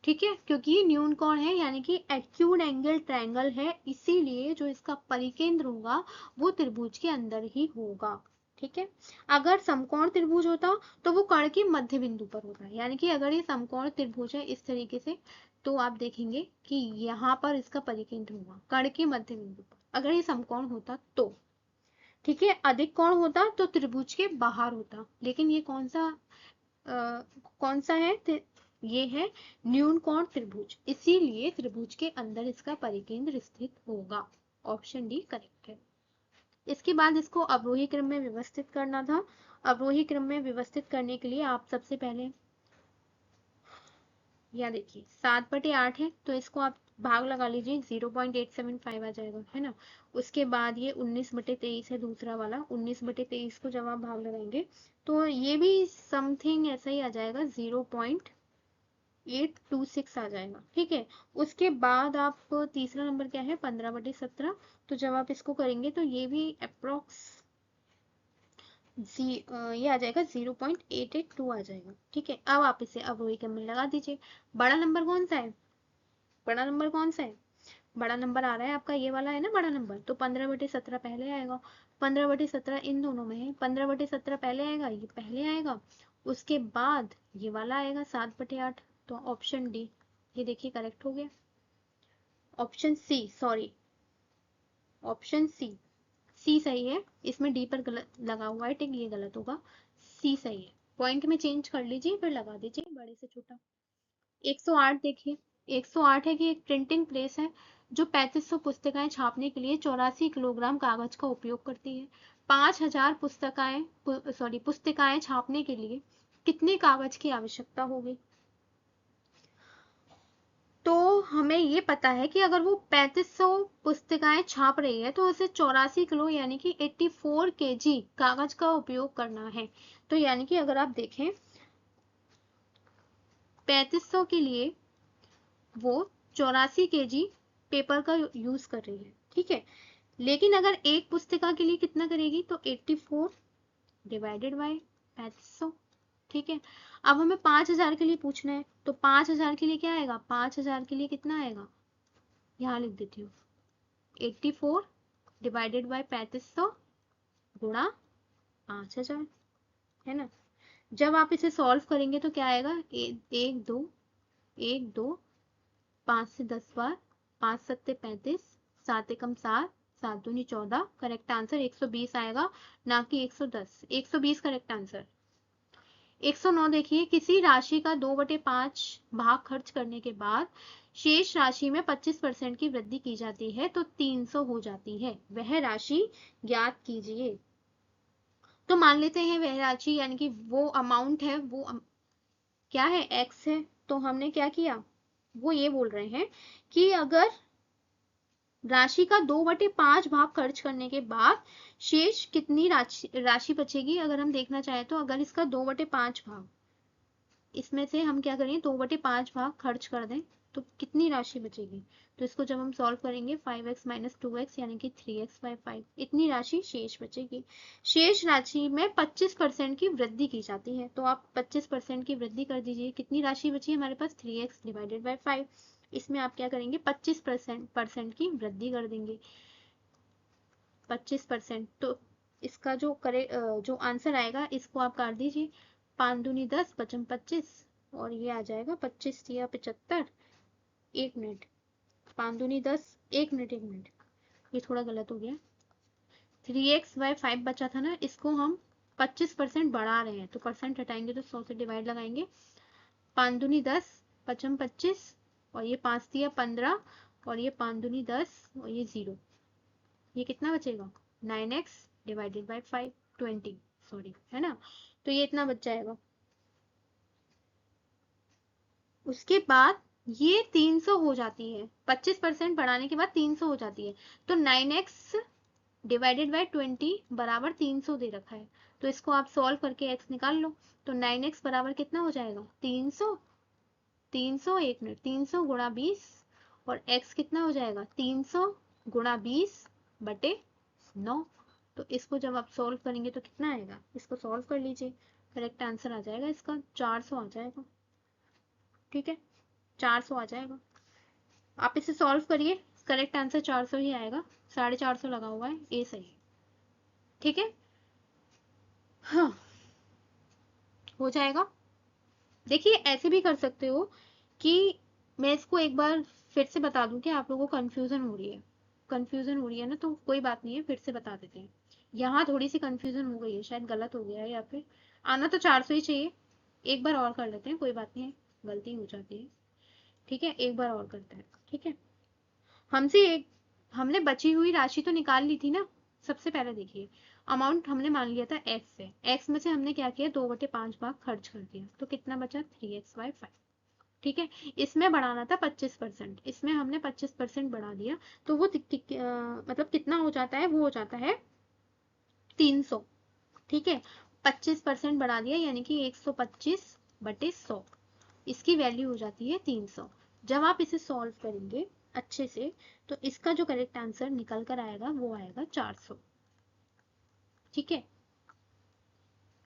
ठीक है, क्योंकि ये न्यून कोण है यानी कि एक्यूट एंगल ट्रायंगल है, इसीलिए जो इसका परिकेंद्र होगा वो त्रिभुज के अंदर ही होगा। ठीक है, अगर समकोण त्रिभुज होता तो वो कर्ण के मध्य बिंदु पर होता है, यानी कि अगर ये समकोण त्रिभुज है इस तरीके से तो आप देखेंगे कि यहाँ पर इसका परिकेंद्र होगा कर्ण के मध्य बिंदु पर, अगर ये समकोण होता तो। ठीक है, अधिक कोण होता तो त्रिभुज के बाहर होता, लेकिन ये कौन सा है, ये है न्यून कोण त्रिभुज, इसीलिए त्रिभुज के अंदर इसका परिकेंद्र स्थित होगा। ऑप्शन डी करेक्ट है। इसके बाद इसको अवरोही क्रम में व्यवस्थित करना था। अवरोही क्रम में व्यवस्थित करने के लिए आप सबसे पहले या देखिए 7/8 है तो इसको आप भाग लगा लीजिए, 0.875 आ जाएगा, है ना। उसके बाद ये 19/23 है दूसरा वाला, 19/23 को जब आप भाग लगाएंगे तो ये भी समथिंग ऐसा ही आ जाएगा, 0.826 आ जाएगा। ठीक है, उसके बाद आप तीसरा नंबर क्या है 15/17, तो जब आप इसको करेंगे तो ये भी अप्रोक्स ये आ जाएगा 0.882 आ जाएगा। ठीक है, अब आप इसे अवरोही क्रम में लगा दीजिए। बड़ा नंबर कौन सा है, बड़ा नंबर कौन सा है, बड़ा नंबर आ रहा है आपका ये वाला है ना बड़ा नंबर, तो 15/17 पहले आएगा। 15/17 इन दोनों में है, 15/17 पहले आएगा, ये पहले आएगा, उसके बाद ये वाला आएगा 7/8, तो ऑप्शन डी ये देखिए करेक्ट हो गया। Option C, sorry option C, C सही है, इसमें डी पर गलत लगा हुआ है टिक, ये गलत होगा, सी सही है। पॉइंट में चेंज कर लीजिए फिर लगा दीजिए बड़े से छोटा। 108 देखिए, 108 है कि एक प्रिंटिंग प्रेस है जो 3500 पुस्तकें छापने के लिए 84 किलोग्राम कागज का उपयोग करती है। 5000 पुस्तिकाएं छापने के लिए कितने कागज की आवश्यकता होगी। तो हमें ये पता है कि अगर वो 3500 पुस्तिकाएं छाप रही है तो उसे 84 किलो यानी कि 84 kg कागज का उपयोग करना है। तो यानी कि अगर आप देखें 3500 के लिए वो 84 kg पेपर का यूज कर रही है। ठीक है, लेकिन अगर एक पुस्तिका के लिए कितना करेगी तो 84 डिवाइडेड बाय 3500। ठीक है, अब हमें 5000 के लिए पूछना है तो 5000 के लिए क्या आएगा, 5000 के लिए कितना आएगा, यहाँ लिख देती हूँ 84 डिवाइडेड बाय 3500 गुणा 5000, है ना। जब आप इसे सॉल्व करेंगे तो क्या आएगा, एक दो, एक दो, 5 से 10 बार, 5 सत्ते 35, 7 एकम 7, 7 दूनी 14, करेक्ट आंसर 120 आएगा, ना कि 110। 120 करेक्ट आंसर। 109 देखिए, किसी राशि का 2/5 भाग खर्च करने के बाद शेष राशि में 25% की वृद्धि की जाती है तो 300 हो जाती है, वह राशि ज्ञात कीजिए। तो मान लेते हैं वह राशि यानी कि वो अमाउंट है, वो क्या है, एक्स है। तो हमने क्या किया, वो ये बोल रहे हैं कि अगर राशि का 2/5 भाग खर्च करने के बाद शेष कितनी राशि बचेगी, अगर हम देखना चाहें तो अगर इसका 2/5 भाग, इसमें से हम क्या करें, 2/5 भाग खर्च कर दें तो कितनी राशि बचेगी। तो इसको जब हम सॉल्व करेंगे 5x - 2x यानी कि 3x/5, इतनी राशि शेष बचेगी। शेष राशि में 25% की वृद्धि की जाती है, तो आप 25% की वृद्धि कर दीजिए। कितनी राशि बची हमारे पास, 3x डिवाइडेड बाई 5। इसमें आप क्या करेंगे, 25% की वृद्धि कर देंगे, 25%। तो इसका जो आंसर आएगा इसको आप काट दीजिए, 5 दूनी 10, 5 25, और ये आ जाएगा 25 या 75। 1 मिनट, 5 दूनी 10, 1 मिनट, 1 मिनट, ये थोड़ा गलत हो गया। 3x/5 बचा था ना, इसको हम 25% बढ़ा रहे हैं तो परसेंट हटाएंगे तो 100 से डिवाइड लगाएंगे। 5 दूनी 10, 5 25, और ये 5 दिया 15, और ये 5 दूनी 10, और ये 0, ये कितना बचेगा, 9x डिवाइडेड बाई 5, 20, सॉरी, है ना। तो ये इतना बच जाएगा। उसके बाद ये 300 हो जाती है, 25% बढ़ाने के बाद 300 हो जाती है। तो 9x डिवाइडेड बाई 20 बराबर 300 दे रखा है, तो इसको आप सॉल्व करके x निकाल लो। तो 9x बराबर कितना हो जाएगा, 300, 300, 1 मिनट, 300 गुणा 20, और x कितना हो जाएगा, 300 गुणा 20 बटे 9। तो इसको जब आप सॉल्व करेंगे तो कितना आएगा, इसको सॉल्व कर लीजिए, करेक्ट आंसर आ जाएगा इसका 400 आ जाएगा। ठीक है, 400 आ जाएगा। आप इसे सॉल्व करिए, करेक्ट आंसर 400 ही आएगा, 450 लगा हुआ है, ए सही। ठीक है, हाँ, हो जाएगा। देखिए ऐसे भी कर सकते हो कि मैं इसको एक बार फिर से बता दूं कि आप लोगों को कंफ्यूजन हो रही है, कंफ्यूजन हो रही है ना, तो कोई बात नहीं है, फिर से बता देते हैं। यहाँ थोड़ी सी कंफ्यूजन हो गई है, शायद गलत हो गया है, या फिर आना तो 400 ही चाहिए। एक बार और कर लेते हैं, कोई बात नहीं है, गलती हो जाती है। ठीक है, एक बार और करते हैं। ठीक है, हमसे एक हमने बची हुई राशि तो निकाल ली थी ना। सबसे पहले देखिए, अमाउंट हमने मान लिया था एक्स से, एक्स में से हमने क्या किया, 2/5 भाग खर्च कर दिया, तो कितना बचा, 3x/5। ठीक है, इसमें बढ़ाना था 25%, इसमें हमने 25% बढ़ा दिया, तो वो मतलब कितना हो जाता है, वो हो जाता है 300। ठीक है, 25% बढ़ा दिया यानी कि 125/100, इसकी वैल्यू हो जाती है 300। जब आप इसे सॉल्व करेंगे अच्छे से तो इसका जो करेक्ट आंसर निकल कर आएगा वो आएगा 400। ठीक है,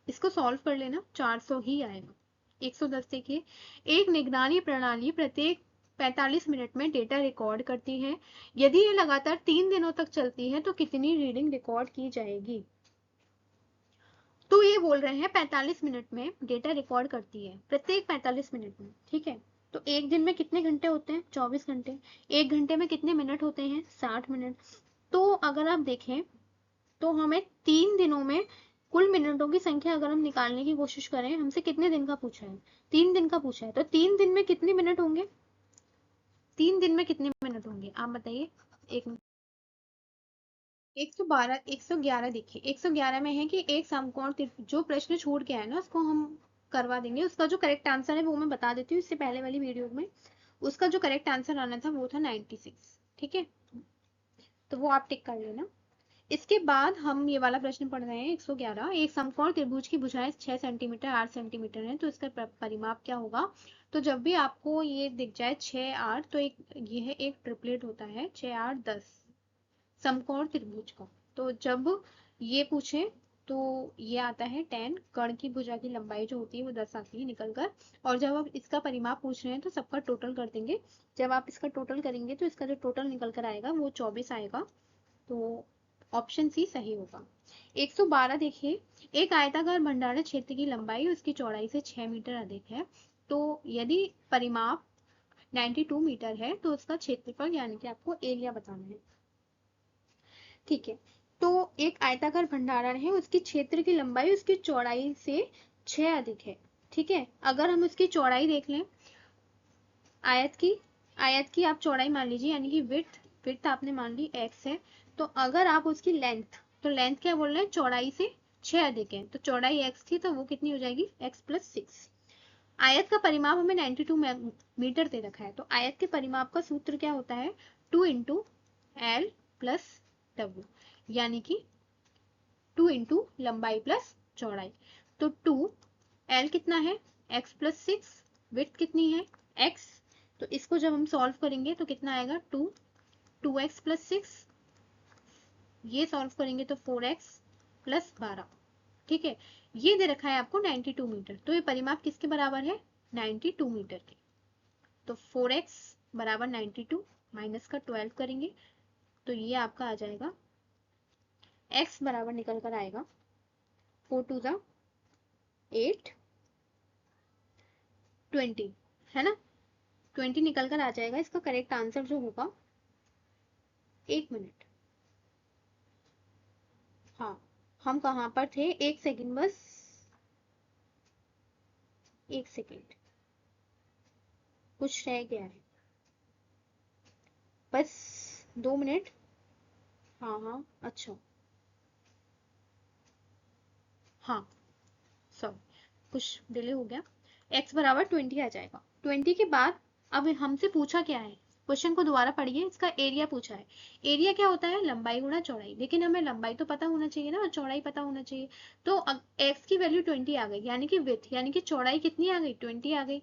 इसको सॉल्व कर लेना, 400 ही आएगा। 110 देखिए, एक निगरानी प्रणाली प्रत्येक 45 मिनट में डेटा रिकॉर्ड करती है, यदि ये लगातार 3 दिनों तक चलती है तो कितनी रीडिंग रिकॉर्ड की जाएगी। तो ये बोल रहे हैं 45 मिनट में डेटा रिकॉर्ड करती है, प्रत्येक 45 मिनट में। ठीक है, तो एक दिन में कितने घंटे होते हैं, 24 घंटे। एक घंटे में कितने मिनट होते हैं, 60 मिनट। तो अगर आप देखें तो हमें 3 दिनों में कुल मिनटों की संख्या अगर हम निकालने की कोशिश करें, हमसे कितने दिन का पूछा है, 3 दिन का पूछा है, तो 3 दिन में कितने मिनट होंगे, 3 दिन में कितने मिनट होंगे आप बताइए। एक 112, 111 देखिए, 111 में है कि एक समकोण जो प्रश्न छूट गया है ना उसको हम करवा देंगे। उसका जो करेक्ट आंसर है वो मैं बता देती हूँ, इससे पहले वाली वीडियो में उसका जो करेक्ट आंसर आना था वो था 96। ठीक है, तो वो आप टिक कर लेना। इसके बाद हम ये वाला प्रश्न पढ़ रहे हैं 111, एक समकोण त्रिभुज की भुजाएं 6 सेंटीमीटर 8 सेंटीमीटर है, तो इसका परिमाप क्या होगा। तो जब भी आपको ये दिख जाए 6 8, तो यह एक ट्रिपलेट होता है, 6 8 10 समकोण त्रिभुज का। तो जब ये पूछे तो ये आता है 10, कर्ण की भुजा की लंबाई जो होती है वो 10 आती है निकल कर। और जब आप इसका परिमाप पूछ रहे हैं तो सबका टोटल कर देंगे, जब आप इसका टोटल करेंगे तो इसका जो टोटल निकल कर आएगा वो 24 आएगा। तो ऑप्शन सी सही होगा। 112 देखिए, एक आयताकार भंडारण क्षेत्र की लंबाई उसकी चौड़ाई से 6 मीटर अधिक है, तो यदि परिमाप 92 मीटर है तो उसका क्षेत्रफल यानी कि आपको एरिया बताना है। ठीक है, तो एक आयताकार भंडारण है, उसकी क्षेत्र की लंबाई उसकी चौड़ाई से 6 अधिक है। ठीक है, अगर हम उसकी चौड़ाई देख लें, आयत की आप चौड़ाई मान लीजिए, यानी कि विड्थ आपने मान ली x है, तो अगर आप उसकी लेंथ, तो लेंथ क्या बोल रहे हैं, चौड़ाई से 6 अधिक है, तो चौड़ाई x थी तो वो कितनी हो जाएगी, x + 6। आयत का परिमाप हमें 92 मीटर दे रखा है, तो आयत के परिमाप का सूत्र क्या होता है, 2 × L + W, यानी कि 2 × लंबाई प्लस चौड़ाई। तो 2 L कितना है, x + 6, विड्थ कितनी है, x, तो इसको जब हम सॉल्व करेंगे तो कितना आएगा, 2x + 6, ये सॉल्व करेंगे तो 4x + 12। ठीक है, ये दे रखा है आपको 92 मीटर, तो ये परिमाप किसके बराबर है, 92 मीटर के। तो 4x = 92, माइनस का 12 करेंगे तो ये आपका आ जाएगा, x बराबर निकल कर आएगा 4 × 2 = 8, 20, है ना, 20 निकल कर आ जाएगा। इसका करेक्ट आंसर जो होगा, 1 मिनट, हाँ हम कहाँ पर थे, 1 सेकंड, बस 1 सेकंड, कुछ रह गया है, बस 2 मिनट। हाँ हाँ, अच्छा, हाँ सॉरी, कुछ डिले हो गया। x बराबर 20 आ जाएगा। 20 के बाद अब हमसे पूछा क्या है, क्वेश्चन को दोबारा पढ़िए, इसका एरिया पूछा है। एरिया क्या होता है, लंबाई गुणा चौड़ाई, लेकिन हमें लंबाई तो पता होना चाहिए ना, और चौड़ाई पता होना चाहिए। तो अब x की वैल्यू 20 आ गई, यानी कि विड्थ, यानी कि चौड़ाई कितनी आ गई, 20 आ गई,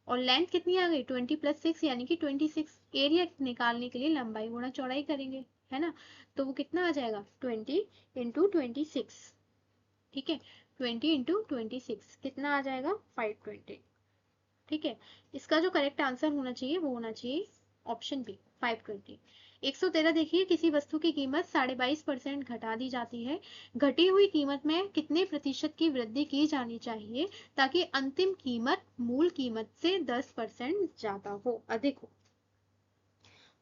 और लेंथ कितनी आ गई, 20 + 6, यानी कि 26। एरिया निकालने के लिए लंबाई गुणा चौड़ाई करेंगे, है ना, तो वो कितना आ जाएगा, 20 × 26। ठीक है, 20 × 26 कितना आ जाएगा, 520। ठीक है, इसका जो करेक्ट आंसर होना चाहिए वो होना चाहिए ऑप्शन बी, 520। 113 देखिए, किसी वस्तु की कीमत 22.5% घटा दी जाती है, घटी हुई कीमत में कितने प्रतिशत की वृद्धि की जानी चाहिए ताकि अंतिम कीमत मूल कीमत से 10% ज्यादा हो, अधिक हो।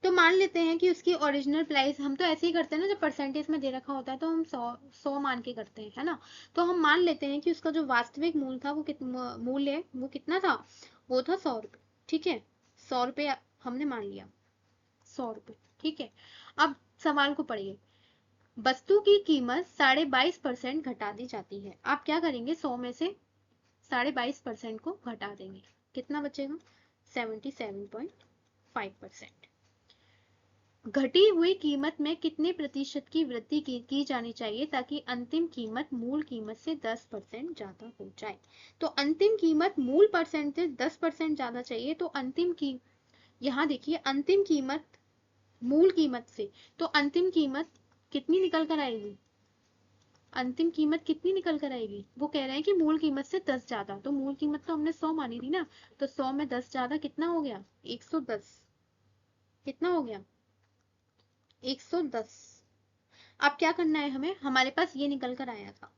तो मान लेते हैं कि उसकी ओरिजिनल प्राइस, हम तो ऐसे ही करते हैं ना, जब परसेंटेज में दे रखा होता है तो हम 100 मान के करते हैं, है ना, तो हम मान लेते हैं कि उसका जो वास्तविक मूल्य था, वो मूल्य वो कितना था, वो था 100 रुपये। ठीक है, 100 रुपये हमने मान लिया, 100 रुपये। ठीक है, अब सवाल को पढ़िए, वस्तु की कीमत 22.5% घटा दी जाती है, आप क्या करेंगे, 100 में से 22.5% को घटा देंगे, कितना बचेगा, 77.5%। घटी हुई कीमत में कितने प्रतिशत की वृद्धि की जानी चाहिए ताकि अंतिम कीमत मूल कीमत से 10% ज्यादा हो जाए। तो अंतिम कीमत मूल परसेंट से 10% ज्यादा चाहिए, तो अंतिम की, यहाँ देखिए अंतिम कीमत मूल कीमत से, तो अंतिम कीमत कितनी निकल कर आएगी, अंतिम कीमत कितनी निकल कर आएगी, वो कह रहे हैं कि मूल कीमत से 10 ज्यादा, तो मूल कीमत तो हमने 100 मानी थी ना, तो 100 में 10 ज्यादा कितना हो गया, 110, कितना हो गया, 110। अब क्या करना है हमें, हमारे पास ये निकल कर आया था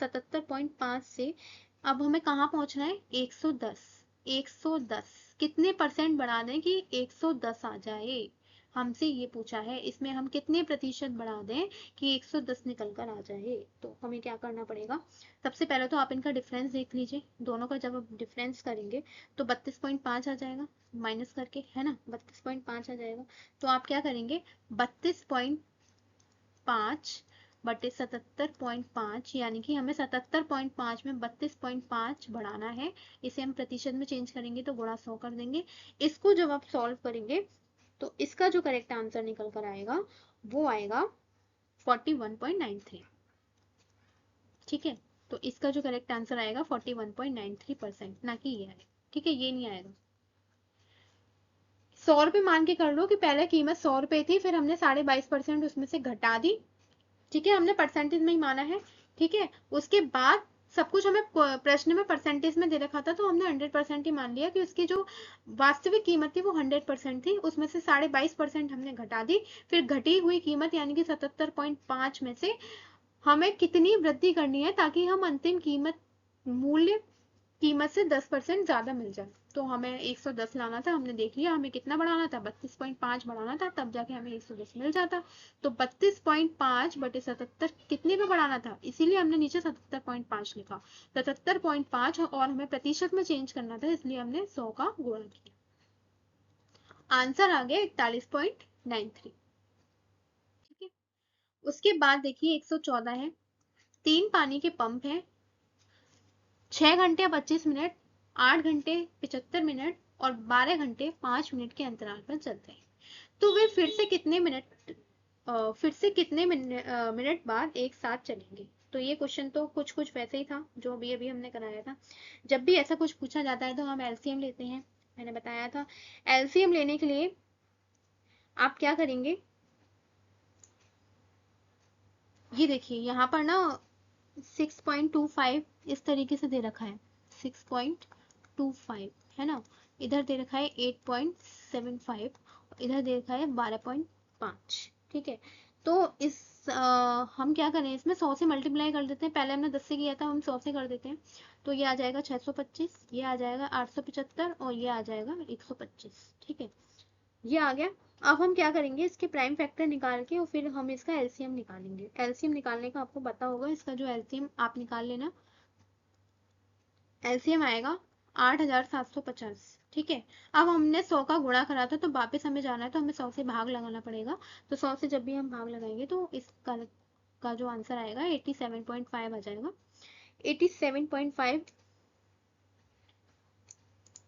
77.5 से, अब हमें कहाँ पहुंचना है, 110। 110 कितने परसेंट बढ़ा दें कि 110 आ जाए, हमसे ये पूछा है, इसमें हम कितने प्रतिशत बढ़ा दें कि 110 निकल कर आ जाए। तो हमें क्या करना पड़ेगा, सबसे पहले तो आप इनका डिफरेंस देख लीजिए, दोनों का जब आप डिफरेंस करेंगे तो 32.5 आ जाएगा, माइनस करके, है ना, 32.5 आ जाएगा। तो आप क्या करेंगे, 32.5/77.5, यानी कि हमें 77.5 में 32.5 बढ़ाना है, इसे हम प्रतिशत में चेंज करेंगे तो गुणा 100 कर देंगे। इसको जब आप सॉल्व करेंगे तो इसका जो करेक्ट आंसर निकल कर आएगा वो आएगा 41.93। ठीक है, तो इसका जो करेक्ट आंसर आएगा 41.93%, ना कि ये आएगा। ठीक है, ये नहीं आएगा। 100 रुपये मान के कर लो कि पहले कीमत 100 रुपये थी, फिर हमने 22.5% उसमें से घटा दी, ठीक है, हमने परसेंटेज में ही माना है। ठीक है, उसके बाद सब कुछ हमें प्रश्न में परसेंटेज में दे रखा था, तो हमने 100% ही मान लिया कि उसकी जो वास्तविक कीमत थी वो 100% थी, उसमें से 22.5% हमने घटा दी। फिर घटी हुई कीमत यानी कि 77.5 में से हमें कितनी वृद्धि करनी है ताकि हम अंतिम कीमत मूल्य कीमत से 10% ज्यादा मिल जाए। तो हमें 110 लाना था, हमने देख लिया हमें कितना बढ़ाना था, 32.5 बढ़ाना था, तब जाके हमें 110 मिल जाता। तो 32.5 बटे 77 कितने पे बढ़ाना था, इसीलिए हमने नीचे 77.5 लिखा। 77.5 और हमें प्रतिशत में चेंज करना था, इसलिए हमने 100 का गुणा किया। आंसर आ गया 41.93। ठीक है, उसके बाद देखिए 114 है। 3 पानी के पंप है, 6 घंटे 25 मिनट, 8 घंटे 75 मिनट और 12 घंटे 5 मिनट के अंतराल पर चलते हैं। तो वे फिर से कितने मिनट बाद एक साथ चलेंगे। तो ये क्वेश्चन तो कुछ कुछ वैसे ही था जो अभी अभी हमने कराया था। जब भी ऐसा कुछ पूछा जाता है तो हम एलसीएम लेते हैं, मैंने बताया था। एलसीएम लेने के लिए आप क्या करेंगे, ये देखिए यहाँ पर ना 6.25 इस तरीके से दे रखा है, 6.25 है ना, इधर दे रखा है 8.75, इधर दे रखा है 12.5। ठीक है, तो हम क्या करें, इसमें 100 से मल्टीप्लाई कर देते हैं, पहले हमने 10 से किया था, हम 100 से कर देते हैं। तो ये आ जाएगा 625, ये आ जाएगा 875 और ये आ जाएगा 125। ठीक है, ये आ गया। अब हम क्या करेंगे, इसके प्राइम फैक्टर निकाल के और फिर हम इसका एलसीएम निकालेंगे। एलसीएम निकालने का आपको पता होगा, इसका जो एलसीएम आप निकाल लेना, एलसीएम आएगा 8750। ठीक है, अब हमने 100 का गुणा करा था तो वापस हमें जाना है, तो हमें 100 से भाग लगाना पड़ेगा। तो 100 से जब भी हम भाग लगाएंगे तो इसका का जो आंसर आएगा 87.5 आ जाएगा। 87.5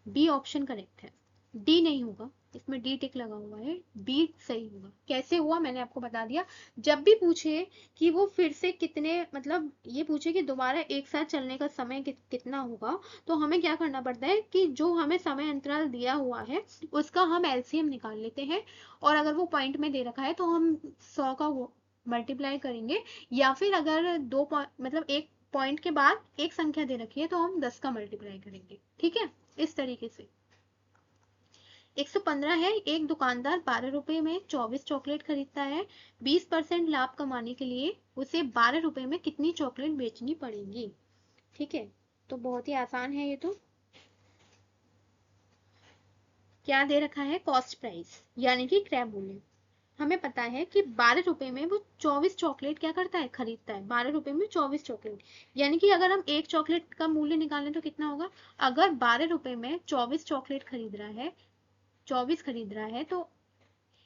बी ऑप्शन करेक्ट है, डी नहीं होगा, इसमें डी टिक लगा हुआ है, बी सही होगा। कैसे हुआ मैंने आपको बता दिया। जब भी पूछे कि वो फिर से कितने, मतलब ये पूछे कि दोबारा एक साथ चलने का समय कितना होगा, तो हमें क्या करना पड़ता है कि जो हमें समय अंतराल दिया हुआ है उसका हम एलसीएम निकाल लेते हैं, और अगर वो पॉइंट में दे रखा है तो हम 100 का मल्टीप्लाई करेंगे, या फिर अगर मतलब एक पॉइंट के बाद एक संख्या दे रखी है तो हम 10 का मल्टीप्लाई करेंगे। ठीक है, इस तरीके से। 115 है, एक दुकानदार 12 रुपए में 24 चॉकलेट खरीदता है। 20% लाभ कमाने के लिए उसे 12 रुपए में कितनी चॉकलेट बेचनी पड़ेगी। ठीक है, तो बहुत ही आसान है ये तो। क्या दे रखा है, कॉस्ट प्राइस यानी कि क्रय मूल्य। हमें पता है कि 12 रुपए में वो 24 चॉकलेट क्या करता है, खरीदता है। 12 रुपए में 24 चॉकलेट, यानी कि अगर हम एक चॉकलेट का मूल्य निकालें तो कितना होगा। अगर 12 रुपए में 24 चॉकलेट खरीद रहा है, 24 खरीद रहा है, तो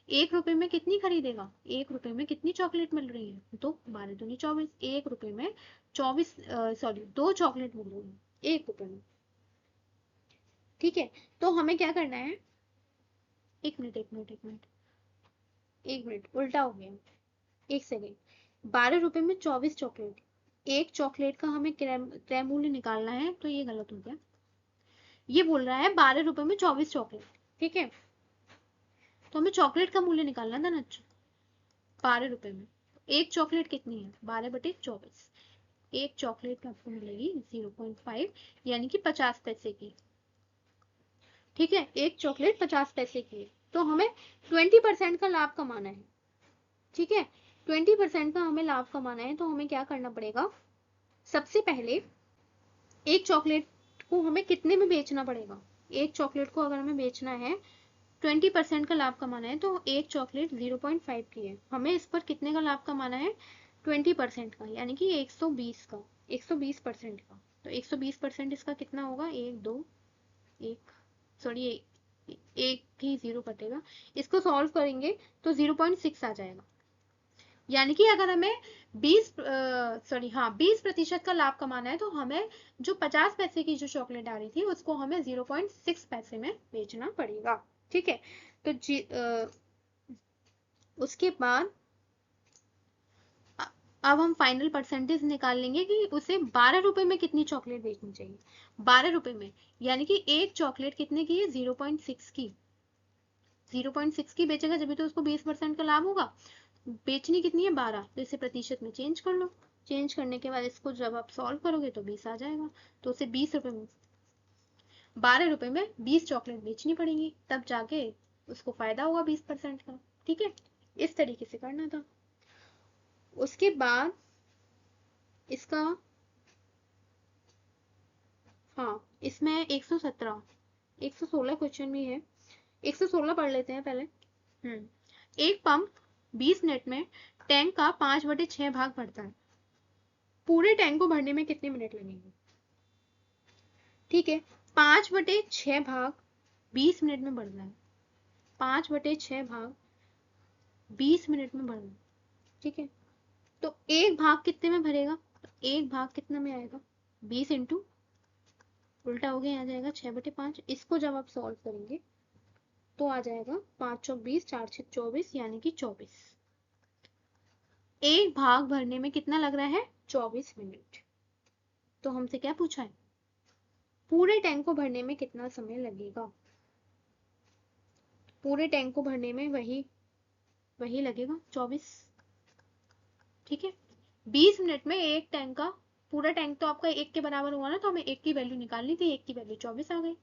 1 रुपए में कितनी खरीदेगा, 1 रुपए में कितनी चॉकलेट मिल रही है, तो 12 दूनी 24, 1 रुपए में 24, सॉरी 2 चॉकलेट मिल रही है 1 रुपए में। ठीक है, तो हमें क्या करना है, एक मिनट एक मिनट एक मिनट एक मिनट, उल्टा हो गया, एक सेकेंड। 12 रुपए में 24 चॉकलेट, एक चॉकलेट का हमें क्रय मूल्य निकालना है, तो ये गलत हो गया। ये बोल रहा है 12 रुपए में 24 चॉकलेट। ठीक है, तो हमें चॉकलेट का मूल्य निकालना था ना, 12 रुपए में एक चॉकलेट कितनी है, 12/24। एक चॉकलेट आपको मिलेगी 0.5 यानी कि 50 पैसे की। ठीक है, एक चॉकलेट 50 पैसे की है, तो हमें 20% का लाभ कमाना है। ठीक है, 20% का हमें लाभ कमाना है, तो हमें क्या करना पड़ेगा, सबसे पहले एक चॉकलेट को हमें कितने में बेचना पड़ेगा। एक चॉकलेट को अगर हमें बेचना है, 20% का लाभ कमाना है, तो एक चॉकलेट 0.5 की है, हमें इस पर कितने का लाभ कमाना है, 20% का, यानी कि 120 का, 120% का। तो 120% इसका कितना होगा, एक दो, एक, सॉरी एक ही जीरो कटेगा, इसको सॉल्व करेंगे तो 0.6 आ जाएगा। यानी कि अगर हमें 20% का लाभ कमाना है, तो हमें जो 50 पैसे की जो चॉकलेट आ रही थी उसको हमें 0.6 पैसे में बेचना पड़ेगा। ठीक है, तो उसके बाद अब हम फाइनल परसेंटेज निकाल लेंगे कि उसे 12 रुपए में कितनी चॉकलेट बेचनी चाहिए। 12 रुपए में, यानी कि एक चॉकलेट कितने की है, 0.6 की। 0.6 की बेचेगा जब तो उसको 20% का लाभ होगा। बेचनी कितनी है, 12, तो इसे प्रतिशत में चेंज कर लो। चेंज करने के बाद इसको जब आप सॉल्व करोगे तो 20 आ जाएगा। तो उसे 20 रुपए में 12 रुपए में 20 चॉकलेट बेचनी पड़ेंगी, तब जाके उसको फायदा होगा 20% का। ठीक है, इस तरीके से करना था। उसके बाद इसका, हाँ इसमें 117 116 क्वेश्चन भी है। 116 पढ़ लेते हैं पहले। एक पंप 20 मिनट में टैंक का 5/6 भाग भरता है। पूरे टैंक को भरने में कितने मिनट लगेंगे? ठीक है, 5/6 भाग 20 मिनट में भरना है। 5/6 भाग 20 मिनट में भरना है। ठीक है, तो एक भाग कितने में भरेगा? तो एक भाग कितना में आएगा? 20 इंटू, उल्टा हो गया, आ जाएगा 6/5। इसको जब आप सॉल्व करेंगे तो आ जाएगा 5 चौक 20, 4 6 24, यानी कि 24। एक भाग भरने में कितना लग रहा है? 24 मिनट। तो हमसे क्या पूछा है? पूरे टैंक को भरने में कितना समय लगेगा? पूरे टैंक को भरने में वही लगेगा 24। ठीक है, 20 मिनट में एक टैंक का, पूरा टैंक तो आपका एक के बराबर हुआ ना, तो हमें एक की वैल्यू निकालनी थी, एक की वैल्यू 24 आ गई।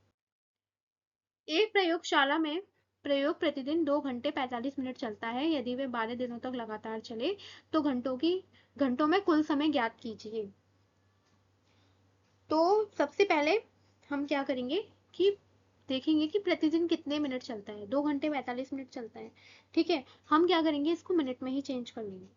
एक प्रयोगशाला में प्रयोग प्रतिदिन 2 घंटे 45 मिनट चलता है। यदि वे 12 दिनों तक लगातार चले तो घंटों में कुल समय ज्ञात कीजिए। तो सबसे पहले हम क्या करेंगे कि देखेंगे कि प्रतिदिन कितने मिनट चलता है। 2 घंटे 45 मिनट चलता है। ठीक है, हम क्या करेंगे, इसको मिनट में ही चेंज कर लेंगे।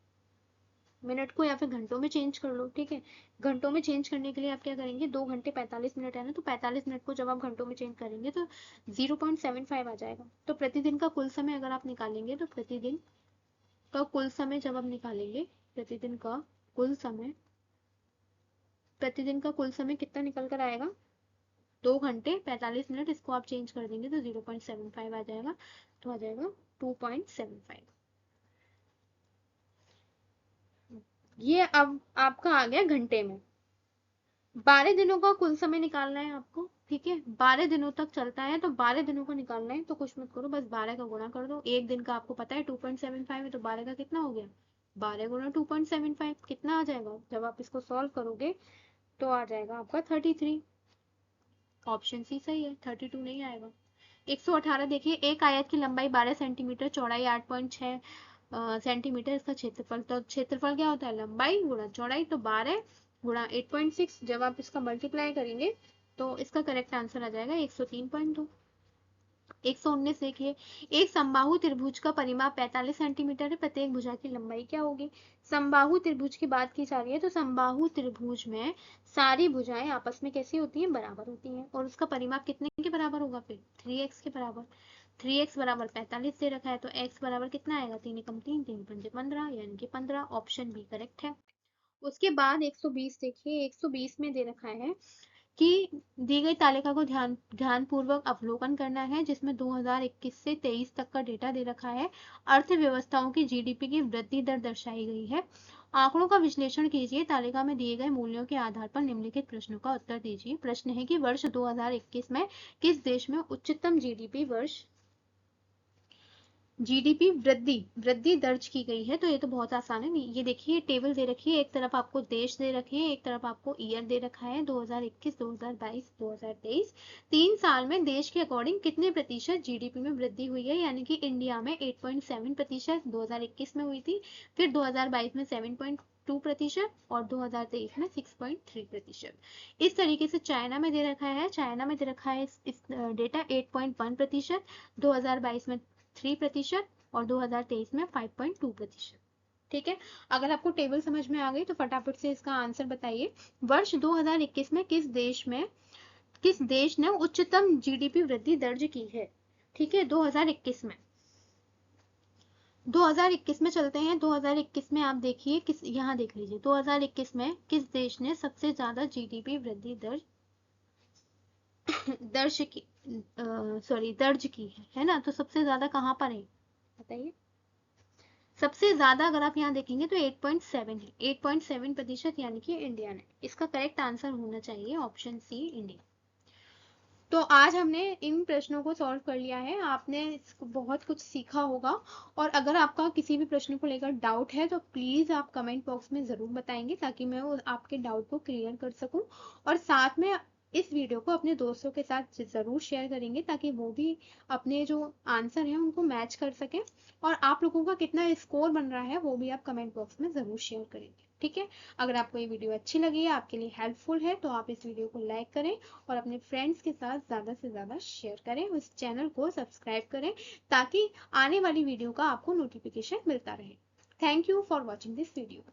मिनट को या फिर घंटों में चेंज कर लो। ठीक है, घंटों में चेंज करने के लिए आप क्या करेंगे, 2 घंटे 45 मिनट है ना, तो 45 मिनट को जब आप घंटों में चेंज करेंगे तो 0.75 आ जाएगा। तो प्रतिदिन का कुल समय अगर आप निकालेंगे, तो प्रतिदिन का कुल समय जब आप निकालेंगे, प्रतिदिन का कुल समय कितना निकल कर आएगा? 2 घंटे 45 मिनट। इसको आप चेंज कर देंगे तो 0.75 आ जाएगा, तो आ जाएगा 2.75। ये अब आपका आ गया घंटे में। 12 दिनों का कुल समय निकालना है आपको। ठीक है, 12 दिनों तक चलता है, तो 12 दिनों का निकालना है, तो कुछ मत करो, बस 12 का गुणा कर दो। एक दिन का आपको पता है 2.75 है, तो 12 का कितना हो गया? 12 गुणा 2.75 कितना आ जाएगा? जब आप इसको सॉल्व करोगे तो आ जाएगा आपका 33। ऑप्शन सी सही है, 32 नहीं आएगा। 118 देखिए, एक आयत की लंबाई 12 सेंटीमीटर, चौड़ाई 8.6 सेंटीमीटर, इसका क्षेत्रफल, तो क्षेत्रफल क्या होता है? लंबाई गुणा चौड़ाई, तो 12 गुणा 8.6। जब आप इसका मल्टीप्लाई करेंगे तो इसका करेक्ट आंसर आ जाएगा 103.2। 119 देखिए, एक समबाहु त्रिभुज का परिमाप 45 सेंटीमीटर है। प्रत्येक भुजा की लंबाई क्या होगी? समबाहु त्रिभुज की बात की जा रही है, तो समबाहु त्रिभुज में सारी भुजाएं आपस में कैसी होती हैं? बराबर होती हैं। और उसका परिमाप कितने के बराबर होगा? फिर 3x के बराबर। 3x बराबर 45 दे रखा है, तो x बराबर कितना आएगा? 3 एकम 3, 3 पंजे 15, यानी कि 15। ऑप्शन बी करेक्ट है। उसके बाद 120 देखिए, 120 में दे रखा है कि दी गई तालिका को ध्यानपूर्वक अवलोकन करना है, जिसमें 2021 से 23 तक का डेटा दे रखा है। अर्थव्यवस्थाओं की जीडीपी की वृद्धि दर दर्शाई गई है। आंकड़ों का विश्लेषण कीजिए, तालिका में दिए गए मूल्यों के आधार पर निम्नलिखित प्रश्नों का उत्तर दीजिए। प्रश्न है कि वर्ष 2021 में किस देश में उच्चतम जीडीपी वृद्धि दर्ज की गई है? तो ये तो बहुत आसान है। ये देखिए, टेबल दे रखी है, एक तरफ आपको देश दे रखे हैं, एक तरफ आपको ईयर दे रखा है, 2021, 2022, 2023। 3 साल में देश के अकॉर्डिंग कितने प्रतिशत जीडीपी में वृद्धि हुई है? यानी कि इंडिया में 8.7% 2021 में हुई थी, फिर 2022 में 7.2% और 2023 में 6.3%। इस तरीके से चाइना में दे रखा है, इस डेटा 8.1%, 2022 में 3% और 2023 में 5.2%। ठीक है, अगर आपको टेबल समझ में आ गई तो फटाफट से इसका आंसर बताइए। वर्ष 2021 में किस देश ने उच्चतम जीडीपी वृद्धि दर्ज की है? ठीक है, 2021 में 2021 में चलते हैं। 2021 में आप देखिए, किस, यहाँ देख लीजिए, 2021 में किस देश ने सबसे ज्यादा जीडीपी वृद्धि दर्ज की है ना? तो सबसे ज्यादा कहाँ पर है बताइए? सबसे ज्यादा अगर आप यहाँ देखेंगे तो 8.7 है, 8.7%, यानी कि इंडिया ने। इसका करेक्ट आंसर होना चाहिए ऑप्शन सी, इंडिया। तो आज हमने इन प्रश्नों को सॉल्व कर लिया है, आपने बहुत कुछ सीखा होगा। और अगर आपका किसी भी प्रश्न को लेकर डाउट है तो प्लीज आप कमेंट बॉक्स में जरूर बताएंगे, ताकि मैं वो आपके डाउट को क्लियर कर सकूं। और साथ में इस वीडियो को अपने दोस्तों के साथ जरूर शेयर करेंगे, ताकि वो भी अपने जो आंसर है उनको मैच कर सकें। और आप लोगों का कितना स्कोर बन रहा है वो भी आप कमेंट बॉक्स में जरूर शेयर करेंगे, ठीक है। अगर आपको ये वीडियो अच्छी लगी है, आपके लिए हेल्पफुल है, तो आप इस वीडियो को लाइक करें और अपने फ्रेंड्स के साथ ज़्यादा से ज़्यादा शेयर करें। उस चैनल को सब्सक्राइब करें, ताकि आने वाली वीडियो का आपको नोटिफिकेशन मिलता रहे। Thank you for watching this video.